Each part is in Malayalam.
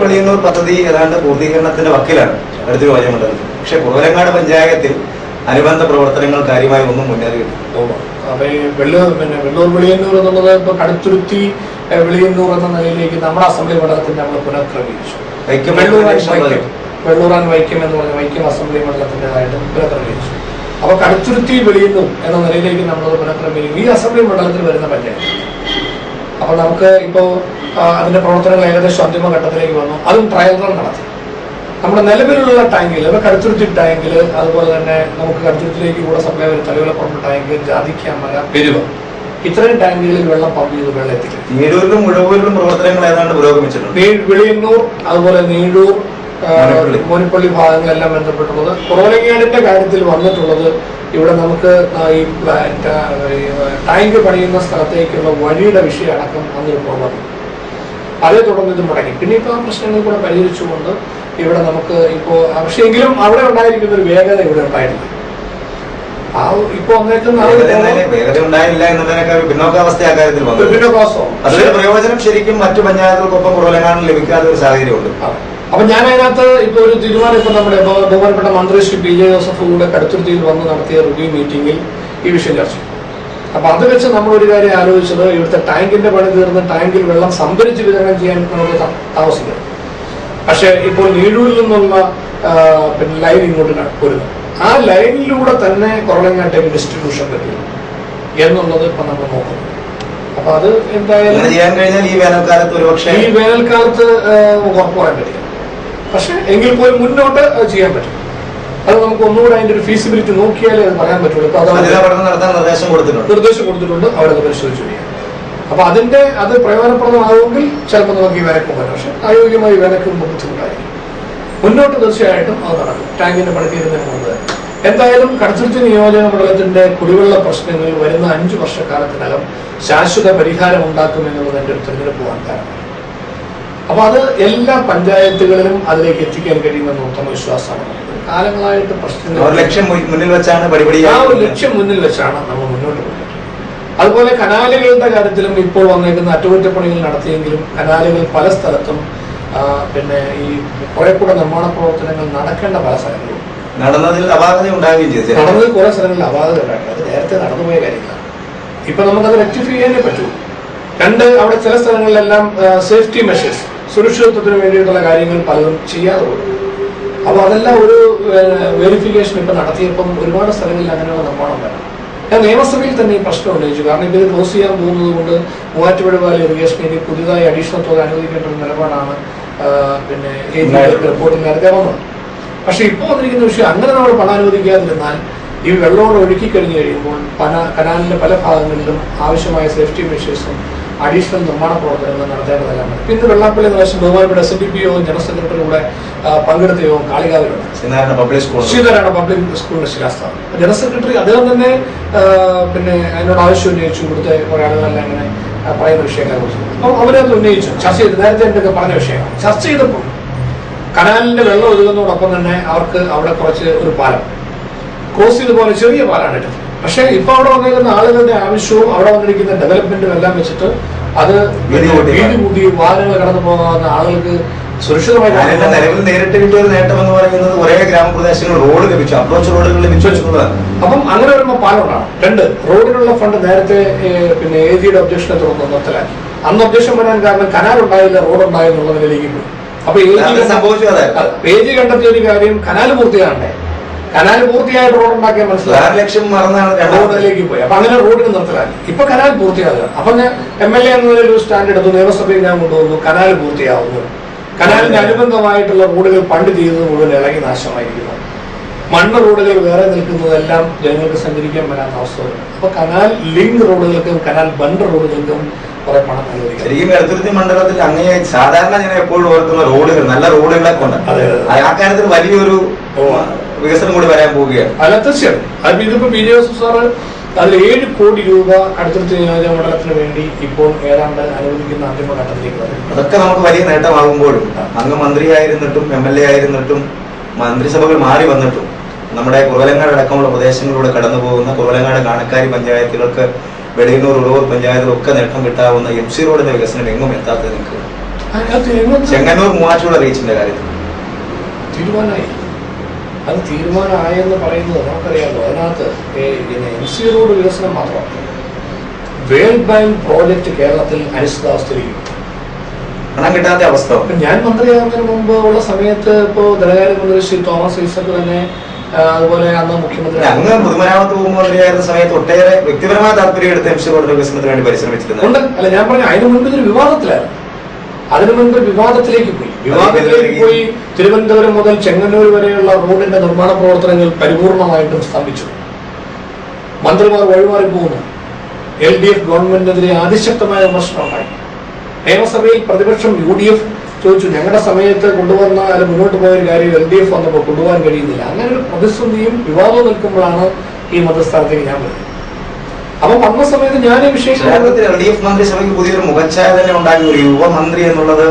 വെളിയന്നൂർ പദ്ധതി ഏതാണ്ട് പൂർത്തീകരണത്തിന്റെ വക്കിലാണ് അടുത്ത വാചകമുണ്ടത്. പക്ഷെ കുറവലങ്ങാട് പഞ്ചായത്തിൽ അനുബന്ധ പ്രവർത്തനങ്ങൾ കാര്യമായി ഒന്നും മുന്നേറിയില്ല. അപ്പൊ ഈ വെള്ളൂർ വെളിയന്നൂർ എന്നുള്ളത് ഇപ്പൊ കടുത്തുരുത്തി വെളിയന്നൂർ എന്ന നിലയിലേക്ക് നമ്മുടെ അസംബ്ലി മണ്ഡലത്തിൽ നമ്മൾ പുനഃക്രമീകരിച്ചു. വെള്ളൂർ ആൻഡ് വൈക്കം എന്ന് പറഞ്ഞ വൈക്കം അസംബ്ലി മണ്ഡലത്തിൻ്റെതായിട്ട് പുനഃക്രമീകരിച്ചു. അപ്പൊ കടുത്തുരുത്തി വെളിയന്നൂർ എന്ന നിലയിലേക്ക് നമ്മളത് പുനഃക്രമീകരിക്കും. ഈ അസംബ്ലി മണ്ഡലത്തിൽ വരുന്ന പഞ്ചായത്ത്. അപ്പൊ നമുക്ക് ഇപ്പോ അതിന്റെ പ്രവർത്തനങ്ങൾ ഏകദേശം അന്തിമഘട്ടത്തിലേക്ക് വന്നു. അതും ട്രയൽ റൺ നടത്തി. നമ്മുടെ നിലവിലുള്ള ടാങ്കിൽ, കടുത്തുരുത്തി ടാങ്കിൽ, അതുപോലെ തന്നെ നമുക്ക് കടുത്തുരുത്തിലേക്ക് കൂടെ സപ്ലൈ വരും തലവിലപ്പുറം ടാങ്ക്, ജാതിക്കാമല, പെരുവ, ഇത്രയും ടാങ്കുകളിൽ വെള്ളം പമ്പ് ചെയ്ത് വെള്ളം എത്തിക്കും. നീഴൂരിലും മുഴവൂരിലും പ്രവർത്തനങ്ങൾ ഏതാണ്ട് പുരോഗമിച്ചിട്ടുണ്ട്. വെളിയന്നൂർ, അതുപോലെ നീഴൂർ, മോനിപ്പള്ളി ഭാഗങ്ങളെല്ലാം ബന്ധപ്പെട്ടുള്ളത്. കുറവലങ്ങാടിന്റെ കാര്യത്തിൽ വന്നിട്ടുള്ളത് ഇവിടെ നമുക്ക് ഈ ടാങ്ക് പണിയുന്ന സ്ഥലത്തേക്കുള്ള വഴിയുടെ വിഷയം അടക്കം അന്ന് വന്നു. അതേ തുടർന്ന് ഇത് മുടങ്ങി. പിന്നെ ഇപ്പോൾ ആ പ്രശ്നങ്ങൾ കൂടെ പരിഹരിച്ചുകൊണ്ട് ഇവിടെ നമുക്ക് ഇപ്പോൾ പക്ഷേ എങ്കിലും അവിടെ ഉണ്ടായിരിക്കുന്ന ഒരു വേഗത ഇവിടെ ഉണ്ടായിട്ടില്ല. ആ ഇപ്പൊ വേഗത ഉണ്ടായില്ല എന്നുള്ളതിനൊക്കെ പിന്നോക്കാവസ്ഥ ആ കാര്യത്തിൽ വന്നു. പിന്നോക്കാവസ്ഥ അതിന്റെ പ്രയോജനം ശരിക്കും മറ്റു പഞ്ചായത്തുകൾക്കൊപ്പം കുറവലങ്ങാടിന് ലഭിക്കാത്ത ഒരു സാഹചര്യമുണ്ട്. അപ്പൊ ഞാൻ അതിനകത്ത് ഇപ്പൊ ഒരു തീരുമാനം ഇപ്പൊ നമ്മുടെ ബഹുമാനപ്പെട്ട മന്ത്രി ശ്രീ പി ജെ ജോസഫ് കൂടെ കടുത്തുരുത്തിയിൽ വന്ന് നടത്തിയ റിവ്യൂ മീറ്റിംഗിൽ ഈ വിഷയം ചർച്ച ചെയ്തു. അപ്പൊ അത് വെച്ച് നമ്മളൊരു കാര്യം ആലോചിച്ചത്, ഇവിടുത്തെ ടാങ്കിന്റെ പണി തീർന്ന് ടാങ്കിൽ വെള്ളം സംഭരിച്ച് വിതരണം ചെയ്യാൻ നമുക്ക് താമസിക്കണം. പക്ഷെ ഇപ്പോൾ നീഴൂരിൽ നിന്നുള്ള പിന്നെ ലൈൻ ഇങ്ങോട്ട് വരുന്നു. ആ ലൈനിലൂടെ തന്നെ കുറവലങ്ങാട്ടേക്ക് ഡിസ്ട്രിബ്യൂഷൻ പറ്റും എന്നുള്ളത് ഇപ്പൊ നമ്മൾ നോക്കുന്നു. അപ്പൊ അത് എന്തായാലും ഈ വേനൽക്കാലത്ത് ഉറപ്പുവരാൻ പറ്റില്ല. പക്ഷെ എങ്കിൽ പോലും മുന്നോട്ട് ചെയ്യാൻ പറ്റും. അത് നമുക്ക് ഒന്നുകൂടെ അതിന്റെ ഒരു ഫീസിബിലിറ്റി നോക്കിയാലേ അത് പറയാൻ പറ്റുള്ളൂ. നിർദ്ദേശം കൊടുത്തിട്ടുണ്ട്, അവിടെ അത് പരിശോധിച്ചു ചെയ്യാം. അപ്പൊ അത് പ്രയോജനപ്രദമാകുമെങ്കിൽ ചിലപ്പോൾ നമുക്ക് ഈ വേനക്കും പറ്റും. പക്ഷെ അയോഗ്യമായി വേനക്കും ബുദ്ധിമുട്ടായിരിക്കും. മുന്നോട്ട് തീർച്ചയായിട്ടും അത് നടക്കും. ടാങ്കിന്റെ പണി തീരുന്നതിന് മുമ്പ് എന്തായാലും കടുത്തുരുത്തി നിയോജക മണ്ഡലത്തിന്റെ കുടിവെള്ള പ്രശ്നങ്ങൾ വരുന്ന 5 വർഷക്കാലത്തിനകം ശാശ്വത പരിഹാരം ഉണ്ടാക്കുമെന്നുള്ളത് എന്റെ ഒരു തെരഞ്ഞെടുപ്പ് വാഗ്ദാനമാണ്. അപ്പൊ അത് എല്ലാ പഞ്ചായത്തുകളിലും അതിലേക്ക് എത്തിക്കാൻ കഴിയുമെന്ന് ഉത്തമ വിശ്വാസമാണ്. കാലങ്ങളായിട്ട് പ്രശ്നങ്ങൾ ആ ഒരു ലക്ഷ്യം മുന്നിൽ വെച്ചാണ് നമ്മൾ മുന്നോട്ട് പോകുന്നത്. അതുപോലെ കനാലുകളുടെ കാര്യത്തിലും ഇപ്പോൾ വന്നേക്കുന്ന അറ്റകുറ്റപ്പണികൾ നടത്തിയെങ്കിലും കനാലുകൾ പല സ്ഥലത്തും പിന്നെ ഈ കുറെ കൂടെ നിർമ്മാണ പ്രവർത്തനങ്ങൾ നടക്കേണ്ട പല സ്ഥലങ്ങളും നടന്നതിൽ അപാകത ഉണ്ടാവുകയും ചെയ്തു. നടന്നതിൽ കുറെ സ്ഥലങ്ങളിൽ അപാകത ഉണ്ടാക്കി. അത് നേരത്തെ നടന്നുപോയ കാര്യങ്ങളാണ്. ഇപ്പൊ നമുക്കത് റെക്ടിഫൈ ചെയ്യാനേ പറ്റൂ. അവിടെ ചില സ്ഥലങ്ങളിലെല്ലാം സേഫ്റ്റി മെഷേഴ്സ്, സുരക്ഷിതത്വത്തിന് വേണ്ടിയിട്ടുള്ള കാര്യങ്ങൾ പലതും ചെയ്യാറുള്ളൂ. അപ്പൊ അതെല്ലാം ഒരു വെരിഫിക്കേഷൻ ഇപ്പൊ നടത്തിയപ്പം ഒരുപാട് സ്ഥലങ്ങളിൽ അങ്ങനെയുള്ള നിർമ്മാണം വരണം. ഞാൻ നിയമസഭയിൽ തന്നെ ഈ പ്രശ്നം ഉന്നയിച്ചു. കാരണം ഇത് ക്ലോസ് ചെയ്യാൻ പോകുന്നത് കൊണ്ട് മൂവാറ്റുപുഴ പാലം ഇറിഗേഷൻ ഇനി പുതിയതായി അഡീഷണൽ തുക അനുവദിക്കേണ്ട ഒരു നിലപാടാണ് പിന്നെ റിപ്പോർട്ടിൽ നേരത്തെ വന്നത്. പക്ഷെ ഇപ്പോൾ വന്നിരിക്കുന്ന വിഷയം അങ്ങനെ നമ്മൾ പണം അനുവദിക്കാതിരുന്നാൽ ഈ വെള്ളം ഒഴുക്കി കഴിഞ്ഞു കഴിയുമ്പോൾ കനാലിന്റെ പല ഭാഗങ്ങളിലും ആവശ്യമായ സേഫ്റ്റി മെഷേഴ്സും അഡീഷണൽ നിർമ്മാണ പ്രവർത്തനങ്ങൾ നടത്തേണ്ടതെല്ലാം. പിന്നെ വെള്ളാപ്പള്ളി പ്രാവശ്യം ബഹുമാനപ്പെട്ട SNDPO ജനറൽ സെക്രട്ടറി കൂടെ പങ്കെടുത്ത യോഗം കാളികാവിലുണ്ട്. ശ്രീനാരായണ പബ്ലിക് സ്കൂളിന്റെ ശിലാസ്ഥാനം. ജനറൽ സെക്രട്ടറി അദ്ദേഹം തന്നെ പിന്നെ അതിനോട് ആവശ്യം ഉന്നയിച്ചു. ഇവിടുത്തെ കുറെ ആളുകളെല്ലാം ഇങ്ങനെ പറയുന്ന വിഷയങ്ങളെ കുറിച്ച് അപ്പം അവരത് ഉന്നയിച്ചു, ചർച്ച ചെയ്ത്. നേരത്തെ എന്തൊക്കെ പറഞ്ഞ വിഷയമാണ് ചർച്ച ചെയ്തപ്പോൾ കനാലിന്റെ വെള്ളം ഒഴുകുന്നതോടൊപ്പം തന്നെ അവർക്ക് അവിടെ കുറച്ച് ഒരു പാലം ക്രോസ് ചെയ്ത് പോലെ ചെറിയ പാലാണ് ഇട്ടത്. പക്ഷെ ഇപ്പൊ അവിടെ വന്നിരിക്കുന്ന ആളുകളുടെ ആവശ്യവും അവിടെ വന്നിരിക്കുന്ന ഡെവലപ്മെന്റും എല്ലാം വെച്ചിട്ട് അത് വീതി കൂട്ടി വാഹനങ്ങൾ കടന്നു പോകാവുന്ന ആളുകൾക്ക് സുരക്ഷിതമായി നേരിട്ട് കിട്ടിയ ഒരു നേട്ടം എന്ന് പറയുന്നത് ഒരേ ഗ്രാമപ്രദേശങ്ങൾ റോഡ് ലഭിച്ചു, അപ്രോച്ച് റോഡുകൾ ലഭിച്ചു. അപ്പം അങ്ങനെ വരുമ്പോൾ പാലം ഉണ്ടാണ്. 2 റോഡിനുള്ള ഫണ്ട് നേരത്തെ പിന്നെ AGയുടെ ഒബ്ജക്ഷനെ തുടർന്ന് നിർത്തലാക്കി. അന്ന് ഒബ്ജക്ഷൻ വരാൻ കാരണം കനാൽ ഉണ്ടായില്ല, റോഡ് ഉണ്ടായെന്നുള്ള നിലയിലേക്ക് പോയി. അപ്പൊ AG കണ്ടെത്തിയ ഒരു കാര്യം കനാൽ പൂർത്തിയാകണ്ടേ. കനാൽ പൂർത്തിയായിട്ട് റോഡ് ഉണ്ടാക്കിയാൽ മനസ്സിലായി റോഡിലേക്ക് പോയി. അപ്പൊ അങ്ങനെ റോഡിന് നിർത്തലാക്കി. ഇപ്പൊ കനാൽ പൂർത്തിയാകുക. അപ്പൊ ഞാൻ MLA എന്ന നിലയിൽ ഒരു സ്റ്റാൻഡ് എടുത്തു, നിയമസഭയിൽ ഞാൻ കൊണ്ടുവന്നു. കനാൽ പൂർത്തിയാവുന്നു. കനാലിന് അനുബന്ധമായിട്ടുള്ള റോഡുകൾ പണ്ട് ചെയ്തത് മുഴുവൻ ഇളകി നാശമായിരിക്കുന്നു. മണ്ണ് റോഡുകൾ വേറെ നിൽക്കുന്നതെല്ലാം ജനങ്ങൾക്ക് സഞ്ചരിക്കാൻ വരാത്ത അവസ്ഥ വരും. അപ്പൊ കനാൽ ലിങ്ക് റോഡുകൾക്കും കനാൽ ബണ്ട് റോഡുകൾക്കും കുറെ പണം അനുവദിക്കും. ശരിക്കും കടുത്തുരുത്തി മണ്ഡലത്തിൽ അങ്ങനെ സാധാരണ ഞാൻ എപ്പോഴും ഓർക്കുന്ന റോഡുകൾ, നല്ല റോഡുകളെ കൊണ്ട് ആ കാര്യത്തിൽ വലിയൊരു വികസനം കൂടി വരാൻ പോവുകയാണ്. അല്ല, തീർച്ചയായും. അത് ഇതിപ്പോ PJ ജോസഫ് സാറ് അതിൽ 7 കോടി രൂപ കടുത്തുരുത്തി നിയോജക മണ്ഡലത്തിന് വേണ്ടി ഇപ്പോൾ ഏതാണ്ട് അനുവദിക്കുന്ന അന്തിമഘട്ടത്തിലേക്ക് വരും. അതൊക്കെ നമുക്ക് വലിയ നേട്ടമാകുമ്പോഴും അങ്ങ് മന്ത്രിയായിരുന്നിട്ടും MLA ആയിരുന്നിട്ടും മന്ത്രിസഭകൾ മാറി വന്നിട്ടും നമ്മുടെ കുറവലങ്ങാട് അടക്കമുള്ള പ്രദേശങ്ങളിലൂടെ കടന്നു പോകുന്ന കുറവലങ്ങാട് കാണക്കാരി പഞ്ചായത്തുകൾക്ക് വെളിയന്നൂർ ഉളവൂർ പഞ്ചായത്തിലൊക്കെ നേട്ടം കിട്ടാവുന്ന MC റോഡിന്റെ വികസനം എങ്ങും എത്താത്തത് നിങ്ങൾക്ക് ചെങ്ങന്നൂർ മൂവാറ്റുപുഴ റീച്ചിന്റെ കാര്യത്തിൽ തീരുമാനമായി. അത് തീരുമാനമായെന്ന് പറയുന്നത് നമുക്കറിയാമല്ലോ. അതിനകത്ത് MC റോഡ് വികസനം മാത്രമാണ്. വേൾഡ് ബാങ്ക് പ്രോജക്റ്റ് കേരളത്തിൽ അനിശ്ചിതാവസ്ഥയിലിരിക്കും. പണം കിട്ടാത്ത അവസ്ഥ. ഞാൻ മന്ത്രിയാകുന്നതിന് മുമ്പ് ഉള്ള സമയത്ത് ഇപ്പോൾ ധനകാര്യമന്ത്രി ശ്രീ തോമസ് ഐസക് തന്നെ, അതുപോലെ അന്ന് മുഖ്യമന്ത്രി അങ്ങ് പൊതുമരാമത്ത് വകുപ്പ് മന്ത്രിയായിരുന്ന സമയത്ത് ഒട്ടേറെ വ്യക്തിപരമായ താല്പര്യം എടുത്ത് MC റോഡ് വികസനത്തിന് വേണ്ടി പരിശ്രമിച്ചിട്ടുണ്ട്. അല്ല, ഞാൻ പറഞ്ഞു അതിന് മുൻപ് ഇതൊരു വിവാദത്തിലായിരുന്നു. അതിനു മുൻപ് വിവാദത്തിലേക്ക് പോയി തിരുവനന്തപുരം മുതൽ ചെങ്ങന്നൂർ വരെയുള്ള റോഡിന്റെ നിർമ്മാണ പ്രവർത്തനങ്ങൾ പരിപൂർണമായിട്ടും സ്തംഭിച്ചു. മന്ത്രിമാർ വഴിമാറി പോകുന്നു. LDF ഗവൺമെന്റിനെതിരെ അതിശക്തമായ വിമർശനം ഉണ്ടായി. നിയമസഭയിൽ പ്രതിപക്ഷം UDF ചോദിച്ചു, ഞങ്ങളുടെ സമയത്ത് കൊണ്ടുവന്ന അല്ല മുന്നോട്ട് പോയ ഒരു കാര്യം LDF വന്നപ്പോൾ കൊണ്ടുപോകാൻ കഴിയുന്നില്ല. അങ്ങനെ ഒരു പ്രതിസന്ധിയും വിവാദവും നിൽക്കുമ്പോഴാണ് ഈ മതസ്ഥാനത്തേക്ക് ഞാൻ വരുന്നത്. അപ്പൊ വന്ന സമയത്ത് ഞാൻ ഈ വിഷയം LDF മന്ത്രിസഭയ്ക്ക് പുതിയൊരു മുഖച്ഛായ തന്നെ ഉണ്ടാക്കി. ഒരു യുവമന്ത്രി എന്നുള്ളത്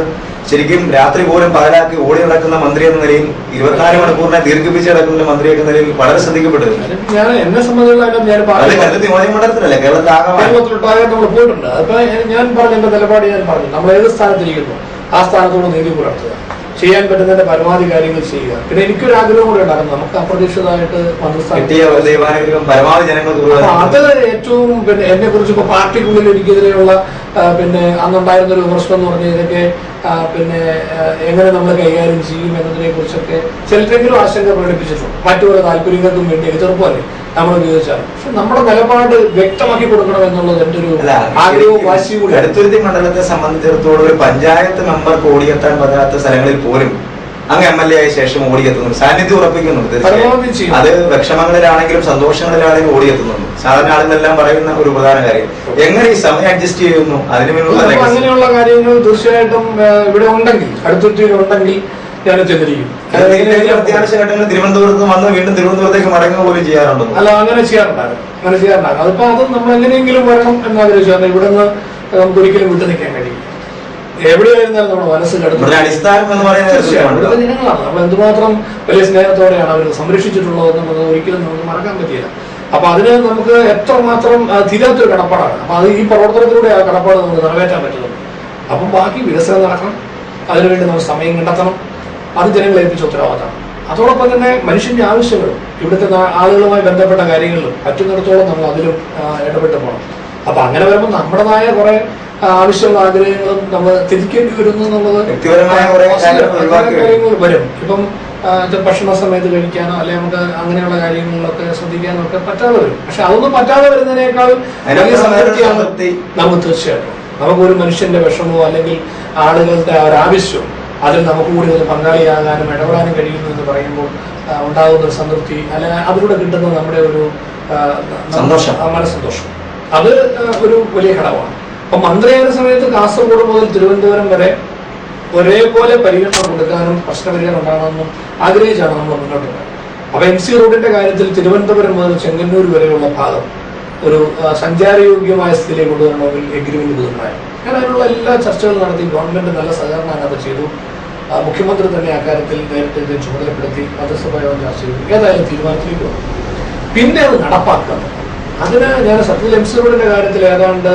ശരിക്കും രാത്രി പോലും പകലാക്കി ഓടി നടക്കുന്ന മന്ത്രി എന്ന നിലയിൽ 24 മണിക്കൂറിനെ ദീർഘിപ്പിച്ച് നടക്കുന്ന മന്ത്രി എന്ന നിലയിൽ വളരെ ശ്രദ്ധിക്കപ്പെട്ടത്. ഞാൻ എന്നെ സംബന്ധിച്ചിടത്തോളം മണ്ഡലത്തിലല്ലേ കേരളത്തിലൊട്ടാകെ നമ്മൾ പോയിട്ടുണ്ട്. അപ്പൊ ഞാൻ പറഞ്ഞ എന്റെ നിലപാട് ഞാൻ പറഞ്ഞു, നമ്മൾ ഏത് സ്ഥാനത്തിരിക്കുന്നു ആ സ്ഥാനത്തോട് നീതി പുലർത്തുക, ചെയ്യാൻ പറ്റുന്നതിന്റെ പരമാവധി കാര്യങ്ങൾ ചെയ്യുക. പിന്നെ എനിക്കൊരു ആഗ്രഹം കൂടെ ഉണ്ടായിരുന്നു, നമുക്ക് അപ്രതീക്ഷിതമായിട്ട് അത് ഏറ്റവും പിന്നെ എന്നെ കുറിച്ച് ഇപ്പൊ പാർട്ടിക്കുള്ളിൽ എനിക്കെതിരെയുള്ള പിന്നെ അന്നുണ്ടായിരുന്ന ഒരു വിമർശനം എന്ന് പറഞ്ഞാൽ ഇതൊക്കെ പിന്നെ എങ്ങനെ നമ്മൾ കൈകാര്യം ചെയ്യും എന്നതിനെ കുറിച്ചൊക്കെ ചിലരെങ്കിലും ആശങ്ക പ്രകടിപ്പിച്ചിട്ടുണ്ട്. മറ്റുള്ള താല്പര്യങ്ങൾക്കും വേണ്ടി ചെറുപ്പമല്ലേ നമ്മൾ ഉപയോഗിച്ചാൽ. പക്ഷെ നമ്മുടെ നിലപാട് വ്യക്തമാക്കി കൊടുക്കണം എന്നുള്ളത് എന്റെ ഒരു ആഗ്രഹവും വാശിയും കൂടി. എടത്തുരുത്തി മണ്ഡലത്തെ സംബന്ധിച്ചിടത്തോളം ഒരു പഞ്ചായത്ത് മെമ്പർക്ക് ഓടിയെത്താൻ പറ്റാത്ത സ്ഥലങ്ങളിൽ പോലും അങ്ങ് MLA ആയ ശേഷം ഓടിയെത്തുന്നു, സാന്നിധ്യം ഉറപ്പിക്കുന്നുണ്ട്. അത് വിഷമങ്ങളിലാണെങ്കിലും സന്തോഷങ്ങളിലാണെങ്കിലും ഓടിയെത്തുന്നുണ്ട്. സാധാരണ ആളുകളെല്ലാം പറയുന്ന ഒരു പ്രധാന കാര്യം എങ്ങനെ ഈ സമയം അഡ്ജസ്റ്റ് ചെയ്യുന്നു, അതിന് വേണ്ടിയുള്ള അങ്ങനെയുള്ള കാര്യങ്ങൾ തീർച്ചയായിട്ടും ഇവിടെ ഉണ്ടെങ്കിൽ അടുത്തുണ്ടെങ്കിൽ ഞാൻ ചെന്നിരിക്കും. അത്യാവശ്യ ഘട്ടങ്ങളിൽ തിരുവനന്തപുരത്ത് വന്ന് വീണ്ടും തിരുവനന്തപുരത്തേക്ക് മടങ്ങുക പോലും ചെയ്യാറുണ്ട്. അല്ല, അങ്ങനെ ചെയ്യാറുണ്ടാകും. അതിപ്പോ അത് നമ്മൾ എങ്ങനെയെങ്കിലും വരണം എന്നാഗ്രഹിച്ചാൽ ഇവിടെ നിന്ന് നമുക്ക് ഒരിക്കലും വിട്ടു നിൽക്കാൻ കഴിയും. എവിടെയായിരുന്നാലും നമ്മുടെ മനസ്സ് കിടക്കുന്നത് അടിസ്ഥാനം എന്ന് പറയുന്നത് ജനങ്ങളാണ്. നമ്മൾ എന്തുമാത്രം വലിയ സ്നേഹത്തോടെയാണ് അവർ സംരക്ഷിച്ചിട്ടുള്ളത് എന്നുള്ളത് ഒരിക്കലും നമുക്ക് മറക്കാൻ പറ്റില്ല. അപ്പൊ അതിന് നമുക്ക് എത്രമാത്രം തീരാത്തൊരു കടപ്പാടാണ്. അപ്പൊ അത് ഈ പ്രവർത്തനത്തിലൂടെ ആ കടപ്പാട് നമുക്ക് നിറവേറ്റാൻ പറ്റുന്നു. അപ്പം ബാക്കി വികസനം നടക്കണം, അതിനുവേണ്ടി നമ്മൾ സമയം കണ്ടെത്തണം. അത് ജനങ്ങളെ ഏൽപ്പിച്ച ഉത്തരവാദിത്തമാണ്. അതോടൊപ്പം തന്നെ മനുഷ്യന്റെ ആവശ്യങ്ങളും ഇവിടുത്തെ ആളുകളുമായി ബന്ധപ്പെട്ട കാര്യങ്ങളിലും പറ്റുന്നിടത്തോളം നമ്മൾ അതിലും ഇടപെട്ട് പോകണം. അപ്പൊ അങ്ങനെ വരുമ്പോൾ നമ്മുടേതായ കുറെ ആവശ്യമുള്ള ആഗ്രഹങ്ങളും നമ്മൾ തിരിക്കേണ്ടി വരുന്നു എന്നുള്ളത് കാര്യങ്ങൾ വരും. ഇപ്പം ഭക്ഷണ സമയത്ത് കഴിക്കാനോ അല്ലെ നമുക്ക് അങ്ങനെയുള്ള കാര്യങ്ങളിലൊക്കെ ശ്രദ്ധിക്കാനോ ഒക്കെ പറ്റാതെ വരും. പക്ഷെ അതൊന്നും പറ്റാതെ വരുന്നതിനേക്കാൾ വലിയ സംതൃപ്തിയാണ് നമുക്ക് തീർച്ചയായിട്ടും. നമുക്കൊരു മനുഷ്യന്റെ വിഷമോ അല്ലെങ്കിൽ ആളുകളുടെ ഒരാവശ്യമോ അതിൽ നമുക്ക് കൂടി ഒന്ന് പങ്കാളിയാകാനും ഇടപെടാനും കഴിയുന്നു എന്ന് പറയുമ്പോൾ ഉണ്ടാകുന്ന ഒരു സംതൃപ്തി, അല്ലെങ്കിൽ അതിലൂടെ കിട്ടുന്ന നമ്മുടെ ഒരു മനസ്സന്തോഷം, അത് ഒരു വലിയ ഘടകമാണ്. അപ്പൊ മന്ത്രിയായ സമയത്ത് കാസർഗോഡ് മുതൽ തിരുവനന്തപുരം വരെ ഒരേപോലെ പരിഗണന കൊടുക്കാനും പ്രശ്നപരിഹാരം ഉണ്ടാകണമെന്നും ആഗ്രഹിച്ചാണ് നമ്മൾ മുന്നോട്ട് പോയത്. അപ്പൊ MC റോഡിന്റെ കാര്യത്തിൽ തിരുവനന്തപുരം മുതൽ ചെങ്ങന്നൂർ വരെയുള്ള ഭാഗം ഒരു സഞ്ചാരയോഗ്യമായ സ്ഥിതിയിലേക്ക് കൊണ്ടുവരണമെങ്കിൽ എഗ്രിമെന്റ് പുതുണ്ടായിരുന്നു. ഞാൻ അതിനുള്ള എല്ലാ ചർച്ചകളും നടത്തി. ഗവൺമെന്റ് നല്ല സഹകരണം അതിനകത്ത് ചെയ്തു. മുഖ്യമന്ത്രി തന്നെ അക്കാര്യത്തിൽ നേരിട്ട് ഇത് ചുമതലപ്പെടുത്തി മന്ത്രിസഭയോട് ചർച്ച ചെയ്തു. ഏതായാലും തീരുമാനത്തിലേക്ക് വന്നു. പിന്നെ അത് നടപ്പാക്കുക. അതിന് ഞാൻ സത്യത്തിൽ MC റോഡിന്റെ കാര്യത്തിൽ ഏതാണ്ട്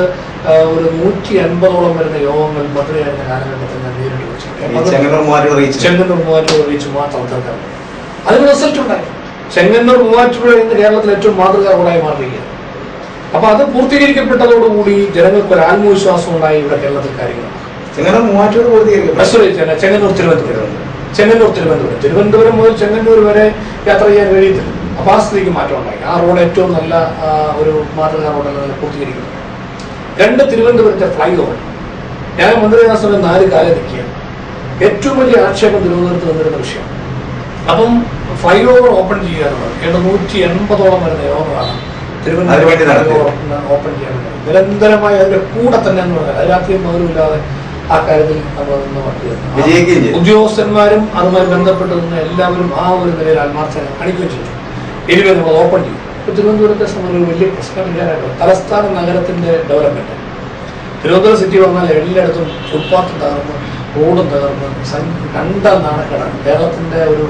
ഒരു 180ഓളം വരുന്ന യോഗങ്ങൾ മന്ത്രിയായിരുന്ന കാലഘട്ടത്തിൽ ഞാൻ നേരിട്ട് വെച്ചു. ചെങ്ങന്നൂർ മൂവാറ്റുപുഴ റീച്ച് മാത്രം തീർക്കാൻ അതിന് റിസൾട്ട് ഉണ്ടായി. ചെങ്ങന്നൂർ മൂവാറ്റുപുഴ ഇന്ന് കേരളത്തിൽ ഏറ്റവും മാതൃകാ റോഡായി മാറുകയാണ്. അപ്പൊ അത് പൂർത്തീകരിക്കപ്പെട്ടതോടുകൂടി ജനങ്ങൾക്ക് ഒരു ആത്മവിശ്വാസം ഉണ്ടായി. ഇവിടെ കേരളത്തിൽ കാര്യങ്ങൾ തിരുവനന്തപുരം മുതൽ ചെങ്ങന്നൂർ വരെ യാത്ര ചെയ്യാൻ കഴിയത്തില്ല. അപ്പൊ ആ സ്ഥിതിക്ക് മാറ്റം ഉണ്ടായി. ആ റോഡ് ഏറ്റവും നല്ല ഒരു മാതൃകാ റോഡെന്ന് പൂർത്തീകരിക്കുന്നു. 2 തിരുവനന്തപുരത്തെ ഫ്ലൈ ഓവർ ഞാൻ മന്ത്രിയായ സമയം 4 കാലം നിൽക്കുകയാണ്. ഏറ്റവും വലിയ ആക്ഷേപം തിരുവനന്തപുരത്ത് വന്നിരുന്ന വിഷയം. അപ്പം ഫ്ലൈ ഓവർ ഓപ്പൺ ചെയ്യാറുള്ളത് 180ഓളം വരുന്ന യോഗങ്ങളാണ് തിരുവനന്തപുരം ഓപ്പൺ ചെയ്യാൻ നിരന്തരമായി അതിന്റെ കൂടെ തന്നെ എന്ന് പറഞ്ഞാൽ അത് രാത്രിയും പകലുമില്ലാതെ ആ കാര്യത്തിൽ നമ്മൾ നിന്ന് വർക്ക് ഉദ്യോഗസ്ഥന്മാരും അതുമായി ബന്ധപ്പെട്ട് നിന്ന് എല്ലാവരും ആ ഒരു നിലയിൽ ആത്മാർത്ഥത കാണിക്കുകയും ചെയ്തു. എനിവേ നമ്മൾ ഓപ്പൺ ചെയ്യും. ഇപ്പോൾ തിരുവനന്തപുരത്തെ സംബന്ധിച്ച് വലിയ പ്രശ്നം ഇല്ലാനായിട്ട് തലസ്ഥാന നഗരത്തിന്റെ ഡെവലപ്മെന്റ്. തിരുവനന്തപുരം സിറ്റി വന്നാൽ എല്ലായിടത്തും ഫുട്പാത്ത് തകർന്ന് റോഡും തകർന്ന് കണ്ട നാണക്കേടാണ്. കേരളത്തിന്റെ ഒരു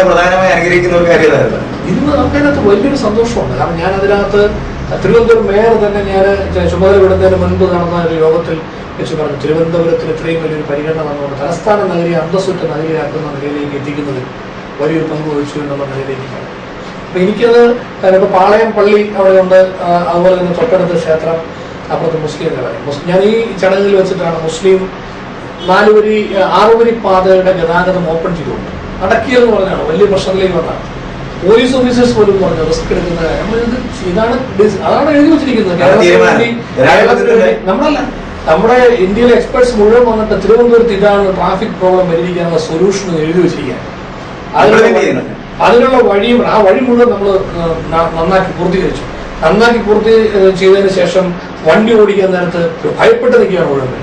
പ്രധാനമായി അനുഗ്രഹിക്കുന്ന ഒരു കാര്യമാണ്. ഇന്ന് നമുക്കതിനകത്ത് വലിയൊരു സന്തോഷമുണ്ട്. കാരണം ഞാൻ അതിനകത്ത് തിരുവനന്തപുരം മേയർ തന്നെ ഞാൻ ചുമതല വിടുന്നതിന് മുൻപ് നടന്ന ഒരു യോഗത്തിൽ വെച്ച് പറഞ്ഞു തിരുവനന്തപുരത്തിന് ഇത്രയും വലിയൊരു പരിഗണന തന്നുകൊണ്ട് തലസ്ഥാന നഗരിയെ അന്തസ്സുറ്റ നഗരിയാക്കുന്ന നിലയിലേക്ക് എത്തിക്കുന്നതിൽ വലിയൊരു പങ്ക് വഹിച്ചു എന്നുള്ള നിലയിലേക്ക് പറഞ്ഞു. അപ്പൊ എനിക്കത് ഇപ്പൊ പാളയം പള്ളി അവിടെ ഉണ്ട്, അതുപോലെ തന്നെ തൊട്ടടുത്ത ക്ഷേത്രം, അപ്പുറത്ത് മുസ്ലിം ദേവാലയം. ഞാൻ ഈ ചടങ്ങിൽ വെച്ചിട്ടാണ് മുസ്ലിം 6 വരി പാതയുടെ ഗതാഗതം ഓപ്പൺ ചെയ്തുകൊണ്ട് അടക്കിയെന്ന് പറഞ്ഞാണ് വലിയ പ്രശ്നത്തിലേക്ക് വന്നാണ്. പോലീസ് ഓഫീസേഴ്സ് പോലും പറഞ്ഞു റിസ്ക് എടുക്കുന്ന കാര്യം. അതാണ് എഴുതി വെച്ചിരിക്കുന്നത്. നമ്മളല്ല, നമ്മുടെ ഇന്ത്യയിലെ എക്സ്പെർട്സ് മുഴുവൻ വന്നിട്ട് തിരുവനന്തപുരത്ത് ഇതാണ് ട്രാഫിക് പ്രോബ്ലം പരിഹരിക്കാനുള്ള സൊല്യൂഷൻ എഴുതി വെച്ചിരിക്കുകയാണ്. അതിനുള്ള വഴിയും ആ വഴി മുഴുവൻ നമ്മൾ നന്നാക്കി പൂർത്തീകരിച്ചു. നന്നാക്കി പൂർത്തി ചെയ്തതിന് ശേഷം വണ്ടി ഓടിക്കാൻ നേരത്ത് ഭയപ്പെട്ട് നിൽക്കുകയാണ് മുഴുവൻ.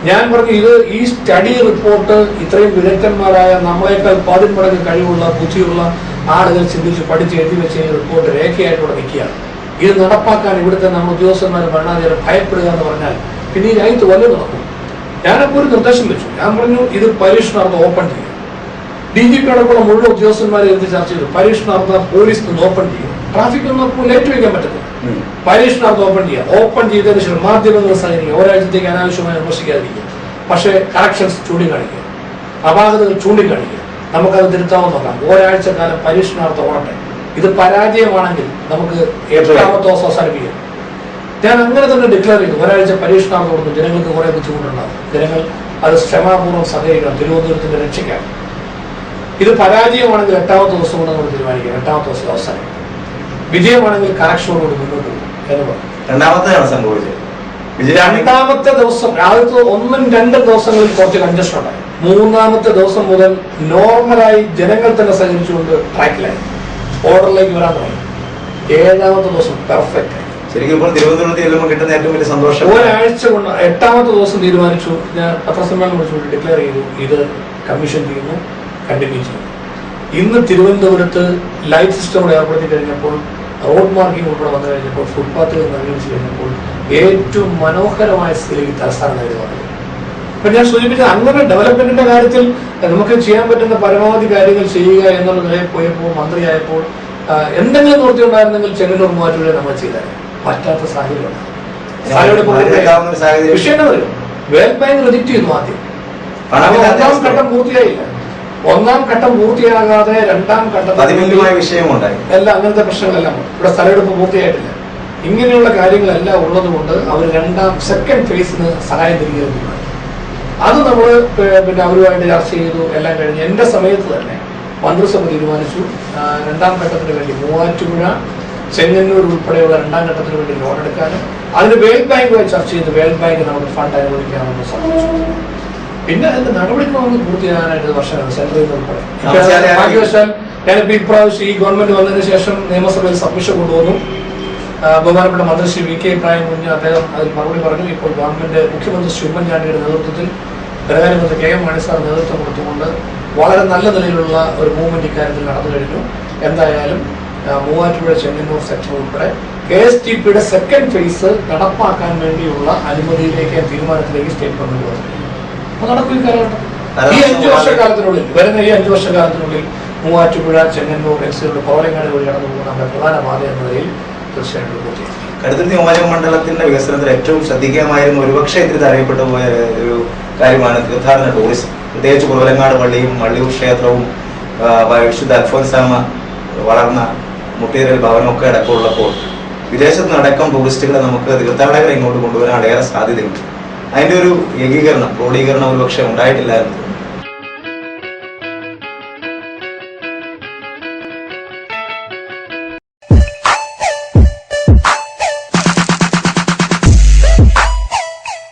ഞാൻ പറഞ്ഞു ഈ സ്റ്റഡി റിപ്പോർട്ട് ഇത്രയും വിദഗ്ധന്മാരായ നമ്മളെക്കാൾ 10 മടങ്ങ് കഴിവുള്ള ബുദ്ധിയുള്ള ആളുകൾ ചിന്തിച്ച് പഠിച്ച് എഴുതി വെച്ച ഈ റിപ്പോർട്ട് രേഖയായിട്ടൂടെ നിൽക്കുകയാണ്. ഇത് നടപ്പാക്കാൻ ഇവിടുത്തെ നമ്മൾ ഉദ്യോഗസ്ഥന്മാർ ഭരണാധികാരി ഭയപ്പെടുക എന്ന് പറഞ്ഞാൽ പിന്നെ ഈ രാജ്യത്ത് വല്ലതും നടക്കും. ഞാനപ്പോൾ ഒരു നിർദ്ദേശം വെച്ചു. ഞാൻ പറഞ്ഞു ഇത് പരീക്ഷണാർത്ഥം ഓപ്പൺ ചെയ്യും. DGP അടക്കമുള്ള മുഴുവൻ ഉദ്യോഗസ്ഥന്മാരെ എടുത്ത് ചർച്ച ചെയ്തു. പരീക്ഷണാർത്ഥം പോലീസ് നിന്ന് ഓപ്പൺ ചെയ്യും. ട്രാഫിക് ഒന്നും ലേറ്റ് വയ്ക്കാൻ പറ്റുന്നു. പരീക്ഷണാർത്ഥം ഓപ്പൺ ചെയ്യാം. ഓപ്പൺ ചെയ്തതിനു ശേഷം മാധ്യമങ്ങൾ സഹകരിക്കുക. ഒരാഴ്ചത്തേക്ക് അനാവശ്യമായി വിമർശിക്കാതിരിക്കുക. പക്ഷേ കറക്ഷൻസ് ചൂണ്ടിക്കാണിക്കുക, അപാകതകൾ ചൂണ്ടിക്കാണിക്കുക. നമുക്കത് തിരുത്താമെന്ന് നോക്കാം. ഒരാഴ്ച കാലം പരീക്ഷണാർത്ഥം ഓടട്ടെ. ഇത് പരാജയമാണെങ്കിൽ നമുക്ക് 8ാമത്തെ ദിവസം അവസാനിപ്പിക്കാം. ഞാൻ അങ്ങനെ തന്നെ ഡിക്ലെയർ ചെയ്തു. ഒരാഴ്ച പരീക്ഷണാർത്ഥം കൊടുത്തു. ജനങ്ങൾക്ക് കുറെ ബുദ്ധിമുട്ടുണ്ടാകും. ജനങ്ങൾ അത് ക്ഷമാപൂർവ്വം സഹകരിക്കണം തിരുവനന്തപുരത്തിന്റെ രക്ഷയ്ക്കാണ്. ഇത് പരാജയമാണെങ്കിൽ 8ാമത്തെ ദിവസം കൊണ്ട് നമ്മൾ തീരുമാനിക്കാം. 8ാമത്തെ ദിവസം അവസാനിക്കും. വിജയമാണെങ്കിൽ കറക്ഷനോടുകൂടി മുന്നോട്ട് പോകും എന്ന് പറഞ്ഞു. രണ്ടാമത്തെയാണ് സംഭവിച്ചത്. 2ാമത്തെ ദിവസം ആദ്യത്തെ 1-2 ദിവസങ്ങളിൽ കുറച്ച് കൺജഷൻ ഉണ്ടായി. 3ാമത്തെ ദിവസം മുതൽ നോർമലായി ജനങ്ങൾ തന്നെ സഹകരിച്ചുകൊണ്ട് ട്രാക്കിലായി ഓർഡറിലേക്ക് വരാൻ തുടങ്ങി. 7ാമത്തെ ദിവസം പെർഫെക്റ്റ് ആയി. ശരിക്കും ഇപ്പോൾ തിരുവനന്തപുരത്ത് ചെല്ലുമ്പോൾ കിട്ടുന്ന ഏറ്റവും വലിയ സന്തോഷം ഒരാഴ്ച കൊണ്ട് 8ാമത്തെ ദിവസം തീരുമാനിച്ചു. ഞാൻ പത്രസമ്മേളനം വിളിച്ചുകൊണ്ട് ഡിക്ലെയർ ചെയ്തു ഇത് കമ്മീഷൻ ചെയ്യുന്നു, കണ്ടിന്യൂ ചെയ്യുന്നു. ഇന്ന് തിരുവനന്തപുരത്ത് ലൈറ്റ് സിസ്റ്റം കൂടെ ഏർപ്പെടുത്തി കഴിഞ്ഞപ്പോൾ, റോഡ് മാർക്കിംഗ് ഉൾപ്പെടെ വന്നു കഴിഞ്ഞപ്പോൾ, ഫുട്പാത്തുകൾ നവീകരിച്ച് കഴിഞ്ഞപ്പോൾ ഏറ്റവും മനോഹരമായ സ്ഥിതിയിലേക്ക് തലസ്ഥാന നഗരി വന്നത്. ഇപ്പൊ ഞാൻ സൂചിപ്പിച്ചത് അങ്ങനെ ഡെവലപ്മെന്റിന്റെ കാര്യത്തിൽ നമുക്ക് ചെയ്യാൻ പറ്റുന്ന പരമാവധി കാര്യങ്ങൾ ചെയ്യുക എന്നുള്ള നിലയിൽ പോയപ്പോൾ മന്ത്രിയായപ്പോൾ എന്തെങ്കിലും നിവൃത്തി ഉണ്ടായിരുന്നെങ്കിൽ ചെങ്ങന്നൂർ മൂവാറ്റുപുഴ നമ്മൾ ചെയ്താൽ പറ്റാത്ത സാഹചര്യമാണ്. വിഷയം വരും. വേൾഡ് ബാങ്ക് റിജക്ട് ചെയ്തു ആദ്യം. 1ാം ഘട്ടം പൂർത്തിയായില്ല. 1ാം ഘട്ടം പൂർത്തിയാകാതെ 2ാം ഘട്ടത്തിൽ വിഷയമുണ്ടായി. എല്ലാം അങ്ങനത്തെ പ്രശ്നങ്ങളെല്ലാം ഇവിടെ സ്ഥലമെടുപ്പ് പൂർത്തിയായിട്ടില്ല. ഇങ്ങനെയുള്ള കാര്യങ്ങളെല്ലാം ഉള്ളത് കൊണ്ട് അവർ 2nd ഫേസിന് സഹായം തിരികെ. അത് നമ്മൾ പിന്നെ അവരുമായിട്ട് ചർച്ച ചെയ്തു. എല്ലാം കഴിഞ്ഞ് എൻ്റെ സമയത്ത് തന്നെ മന്ത്രിസഭ തീരുമാനിച്ചു 2ാം ഘട്ടത്തിന് വേണ്ടി മൂവാറ്റുപുഴ, ചെങ്ങന്നൂർ ഉൾപ്പെടെയുള്ള 2ാം ഘട്ടത്തിന് വേണ്ടി ലോൺ എടുക്കാനും അതിന് വേൾഡ് ബാങ്കുമായി ചർച്ച ചെയ്ത് വേൾഡ് ബാങ്ക് നമുക്ക് ഫണ്ട് അനുവദിക്കാമെന്ന് സമ്മതിച്ചു. പിന്നെ അതിന്റെ നടപടിക്രമങ്ങൾ പൂർത്തിയാകാനായിട്ട് വർഷമാണ് സെൻട്രൽ ഉൾപ്പെടെ. ഭാഗ്യവശാൽ ഞാനിപ്പോൾ ഇപ്രാവശ്യം ഈ ഗവൺമെന്റ് വന്നതിന് ശേഷം നിയമസഭയിൽ സബ്മിഷൻ കൊണ്ടുവന്നു. ബഹുമാനപ്പെട്ട മന്ത്രി ശ്രീ VK ഇബ്രാഹിം കുഞ്ഞ് അദ്ദേഹം അതിൽ മറുപടി പറഞ്ഞു. ഇപ്പോൾ ഗവൺമെന്റ് മുഖ്യമന്ത്രി ശ്രീ ഉമ്മൻചാണ്ടിയുടെ നേതൃത്വത്തിൽ ധനകാര്യമന്ത്രി KM മാണി സാർ നേതൃത്വം കൊടുത്തുകൊണ്ട് വളരെ നല്ല നിലയിലുള്ള ഒരു മൂവ്മെന്റ് ഇക്കാര്യത്തിൽ നടന്നു കഴിഞ്ഞു. എന്തായാലും മൂവാറ്റുപുഴ ചെങ്ങന്നൂർ സെക്ഷൻ ഉൾപ്പെടെ KSTPയുടെ 2nd ഫേസ് നടപ്പാക്കാൻ വേണ്ടിയുള്ള അനുമതിയിലേക്ക് തീരുമാനത്തിലേക്ക് സ്റ്റേറ്റ് ഗവൺമെന്റ് വന്നു. അപ്പൊ നടക്കും ഈ കാലഘട്ടം. ഈ 5 വർഷക്കാലത്തിനുള്ളിൽ വരുന്ന ഈ 5 വർഷക്കാലത്തിനുള്ളിൽ മൂവാറ്റുപുഴ, ചെങ്ങന്നൂർ, എക്സിലൂടെ പൗരങ്ങാട് വഴി കടന്നു പോകുന്ന നമ്മുടെ പ്രധാന പാത എന്ന നിലയിൽ തീർച്ചയായിട്ടും പൂർത്തിയായി. കടുത്തുരുത്തി നിയോജക മണ്ഡലത്തിന്റെ വികസനത്തിൽ ഏറ്റവും ശ്രദ്ധിക്കാമായിരുന്ന ഒരുപക്ഷെ ഇതിൽ അറിയപ്പെട്ടു പോയ ഒരു കാര്യമാണ് തീർത്ഥാടന ടൂറിസം. പ്രത്യേകിച്ച് കുറവലങ്ങാട് പള്ളിയും മള്ളിയൂർ ക്ഷേത്രവും വിശുദ്ധ അൽഫോൻസാമ വളർന്ന മുട്ടിയരൽ ഭവനമൊക്കെ അടക്കമുള്ളപ്പോൾ വിദേശത്ത് നടക്കം ടൂറിസ്റ്റുകളെ നമുക്ക് തീർത്ഥാടകരെ ഇങ്ങോട്ട് കൊണ്ടുവരാൻ ഏറെ സാധ്യതയുണ്ട്. അതിന്റെ ഒരു ഏകീകരണം, ക്രോഡീകരണം ഒരുപക്ഷെ ഉണ്ടായിട്ടില്ലായിരുന്നു.